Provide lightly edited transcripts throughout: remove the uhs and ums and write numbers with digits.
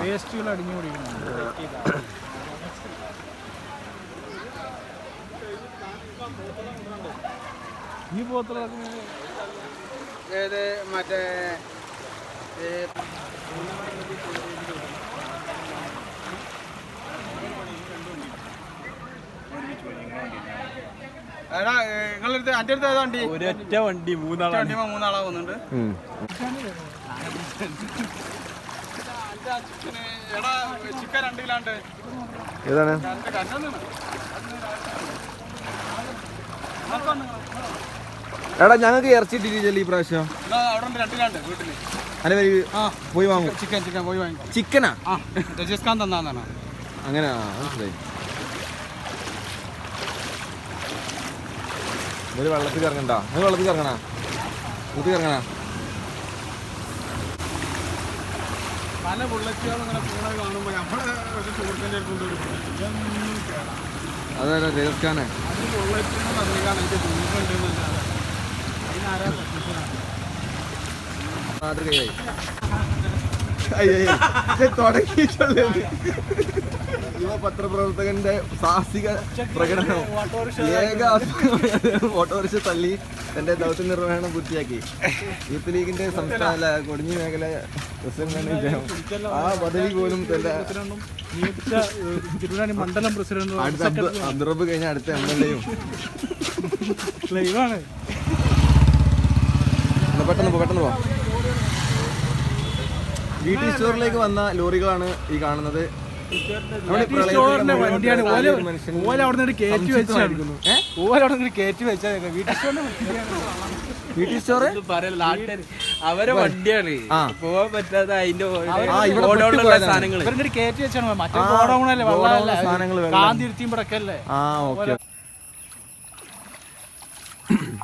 വേസ്റ്റുകൾ അടിഞ്ഞു പിടിക്കുന്നുണ്ട്. ഈ പോത്തുകളൊക്കെ ഏത് മറ്റേ എടാ നിങ്ങളടുത്ത് എൻ്റെ അടുത്ത് ഏതാ വണ്ടി? ഒരൊറ്റ വണ്ടി മൂന്നാളാ പോകുന്നുണ്ട്. എടാ ചിക്കൻ 2 കിലോണ്ട്. ഏതാണ്? എടാ ഞങ്ങൾക്ക് ഇറച്ചി ഇട്ടിട്ടില്ല ഈ പ്രാവശ്യം. അവിടെ 2 കിലോണ്ട് വീട്ടില്. അല്ല പോയി വാങ്ങും. ചിക്കൻ പോയി വാങ്ങി. ചിക്കനാ? രജിസ്കാൻ തന്നാണ്. അങ്ങനെ മനസ്സിലായി. ഒരു വെള്ളത്തിൽ ഇറങ്ങണ്ട. നിങ്ങൾ വെള്ളത്തിൽ ഇറങ്ങണ ഊത്തി ഇറങ്ങണ. പല ബുള്ളറ്റുകളും ഇങ്ങനെ പോണത് കാണുമ്പോൾ നമ്മളെ ഒരു സുഹൃത്തിൻ്റെ കൊണ്ടുവരും. അതല്ല രജിസ്കാനെ അത് ബുള്ളറ്റിന് പറഞ്ഞാണ് എനിക്ക് തോന്നുന്നുണ്ടെന്നല്ലാതെ അതിനാരാ തുടങ്ങിയിട്ടുള്ളത് യുവ പത്രപ്രവർത്തകന്റെ സാഹസിക പ്രകടനം. ഓട്ടോറിക്ഷ തള്ളി തന്റെ ദൗത്യ നിർവഹണം പൂർത്തിയാക്കി. യൂത്ത് ലീഗിന്റെ സംസ്ഥാന കൊടിഞ്ഞി മേഖല പ്രസിഡന്റ് ആ പദവി പോലും മണ്ഡലം പ്രസിഡന്റ് അന്തറബ് കഴിഞ്ഞ അടുത്ത MLA-യും. പെട്ടെന്ന് പോ. വീട്ടി സ്റ്റോറിലേക്ക് വന്ന ലോറികളാണ് ഈ കാണുന്നത്. അവരെ വണ്ടിയാണ് പോവാൻ പറ്റാതെ അതിന്റെ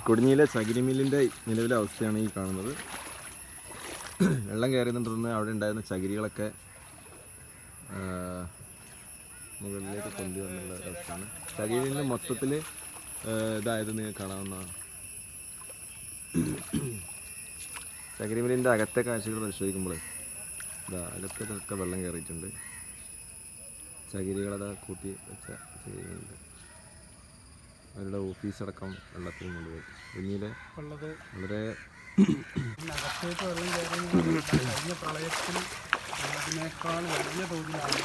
കൊടിഞ്ഞിയിലെ ചകിരി മില്ലിന്റെ നിലവിലെ അവസ്ഥയാണ് ഈ കാണുന്നത്. വെള്ളം കയറിയതിനെ തുടർന്ന് അവിടെ ഉണ്ടായിരുന്ന ചകിരികളൊക്കെ മുകളിലേക്ക് കൊണ്ടുവന്നുള്ള അവസ്ഥയാണ്. ചകിരിൻ്റെ മൊത്തത്തിൽ ഇതായത് നിങ്ങൾക്ക് കാണാവുന്നതാണ്. ചകിരി മില്ലിൻ്റെ അകത്തെ കാഴ്ചകൾ പരിശോധിക്കുമ്പോൾ അകത്തൊക്കെ വെള്ളം കയറിയിട്ടുണ്ട്. ചകിരികളത് കൂട്ടി വെച്ച ചകിരികളുണ്ട്. അവരുടെ ഓഫീസടക്കം വെള്ളത്തിൽ കൊണ്ടുപോയി. കുഞ്ഞിലെ വളരെ അകത്തേക്ക് വെള്ളം കയറുന്ന കഴിഞ്ഞ പ്രളയത്തിൽ അതിനേക്കാൾ വലിയ തോതിലാണ്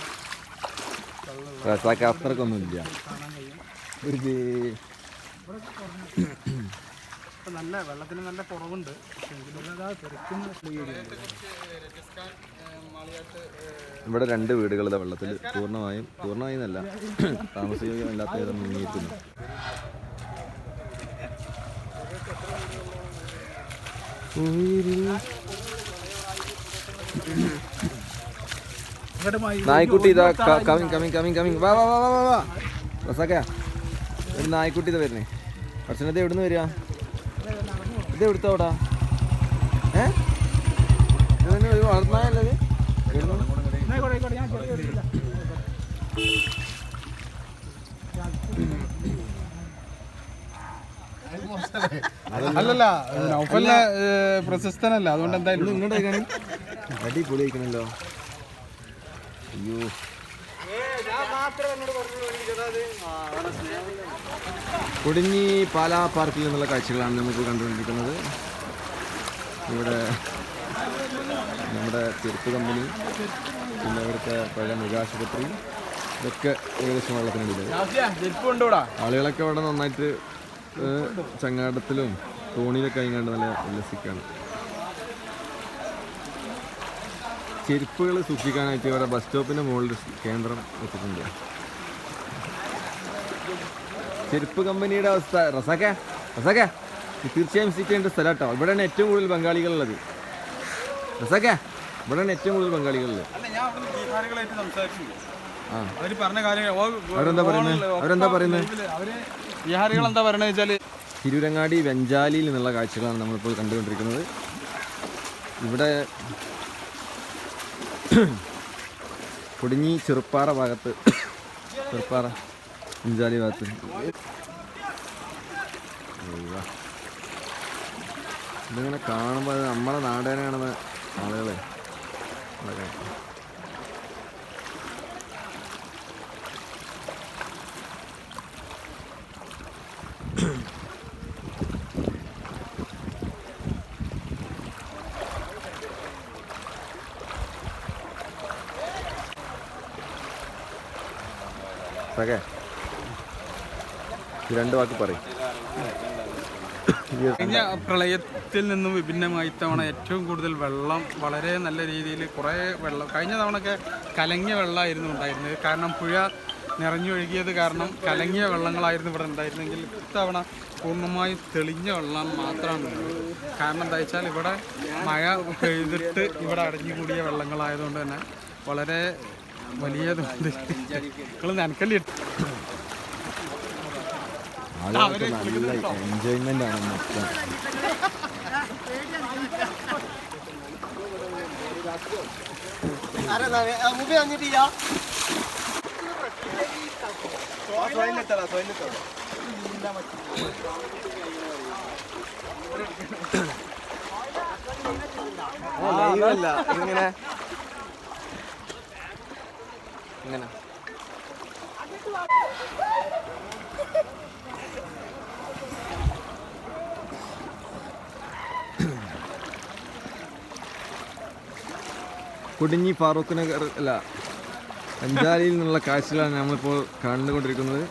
അത്രക്കൊന്നുമില്ല. നല്ല വെള്ളത്തിന് നല്ല കുറവുണ്ട്. ഇവിടെ 2 വീടുകൾ വെള്ളത്തിൽ പൂർണ്ണമായും എന്നല്ല താമസികമല്ലാത്ത വിധം മുങ്ങിയിട്ടുണ്ട്. നായ്ക്കുട്ടി ഇതാ കമ്മിങ് വാ റസാക്കാ. ഒരു നായ്ക്കുട്ടി ഇതാ വരുന്നേ. ഭക്ഷണത്തെ എവിടുന്ന് വരിക? ഇത് എവിടുത്തോടാ? ഒരു വളർത്താനല്ലത്. അല്ലല്ല നൗഫലിനെ പ്രശസ്തനല്ല, അതുകൊണ്ട് എന്തായാലും ഇങ്ങോട്ട് അടിപൊളിയായിക്കണല്ലോ. അയ്യോ കൊടിഞ്ഞി പാലാ പാർക്കിൽ നിന്നുള്ള കാഴ്ചകളാണ് നമുക്ക് കണ്ടുകൊണ്ടിരിക്കുന്നത്. ഇവിടെ നമ്മുടെ ചെരുപ്പ് കമ്പനി, പിന്നെ ഇവിടുത്തെ പഴയ മൃഗാശുപത്രി, ഇതൊക്കെ ഏകദേശം വെള്ളത്തിനടിയിൽ. ആളുകളൊക്കെ ഇവിടെ നന്നായിട്ട് ചങ്ങാടത്തിലും തോണിയിലൊക്കെ കഴിഞ്ഞാണ്ട് നല്ല ഉല്ലസിക്കുകയാണ്. ചെരുപ്പുകൾ സൂക്ഷിക്കാനായിട്ട് ഇവിടെ ബസ് സ്റ്റോപ്പിൻ്റെ മുകളിൽ കേന്ദ്രം വെച്ചിട്ടുണ്ട്. ചെരുപ്പ് കമ്പനിയുടെ അവസ്ഥ റസാക്ക തീർച്ചയായും വിസിറ്റ് ചെയ്യേണ്ട സ്ഥലം കേട്ടോ. ഇവിടെയാണ് ഏറ്റവും കൂടുതൽ ബംഗാളികളുള്ളത്. റസാക്ക ഇവിടെയാണ് ഏറ്റവും കൂടുതൽ ബംഗാളികളുള്ളത്. അവരെന്താ പറയുന്നത്? ബീഹാറികൾ എന്താ പറയണെന്ന് വെച്ചാൽ തിരൂരങ്ങാടി വെഞ്ചാലിയിൽ നിന്നുള്ള കാഴ്ചകളാണ് നമ്മളിപ്പോൾ കണ്ടുകൊണ്ടിരിക്കുന്നത്. ഇവിടെ കൊടിഞ്ഞി ചെറുപ്പാറ ഭാഗത്ത്, ചെറുപ്പാറ വെഞ്ചാലി ഭാഗത്ത് ഇതിങ്ങനെ കാണുമ്പോൾ നമ്മളെ നാടേനാണെന്ന് ആളുകളെ റസാഖേ രണ്ട് വാക്ക് പറയും. കഴിഞ്ഞ പ്രളയത്തിൽ നിന്നും വിഭിന്നമായി തവണ ഏറ്റവും കൂടുതൽ വെള്ളം വളരെ നല്ല രീതിയിൽ കുറേ വെള്ളം കഴിഞ്ഞ തവണയൊക്കെ കലങ്ങിയ വെള്ളമായിരുന്നു ഉണ്ടായിരുന്നത്. കാരണം പുഴ നിറഞ്ഞൊഴുകിയത് കാരണം കലങ്ങിയ വെള്ളങ്ങളായിരുന്നു ഇവിടെ ഉണ്ടായിരുന്നെങ്കിൽ ഇത്തവണ പൂർണ്ണമായും തെളിഞ്ഞ വെള്ളം മാത്രമാണ്. കാരണം എന്താ വെച്ചാൽ ഇവിടെ മഴ പെയ്തിട്ട് ഇവിടെ അടഞ്ഞുകൂടിയ വെള്ളങ്ങളായതുകൊണ്ട് തന്നെ വളരെ വലിയ നിങ്ങൾ നനക്കല്ലി നല്ല എൻജോയ്മെന്റ് ആണ് മൊത്തം. ഇങ്ങനെ ഇങ്ങനെ കുടിഞ്ഞി ഫാറൂഖ് നഗർ അല്ല അഞ്ചാലിയിൽ നിന്നുള്ള കാഴ്ചകളാണ് നമ്മളിപ്പോൾ കണ്ടുകൊണ്ടിരിക്കുന്നത്.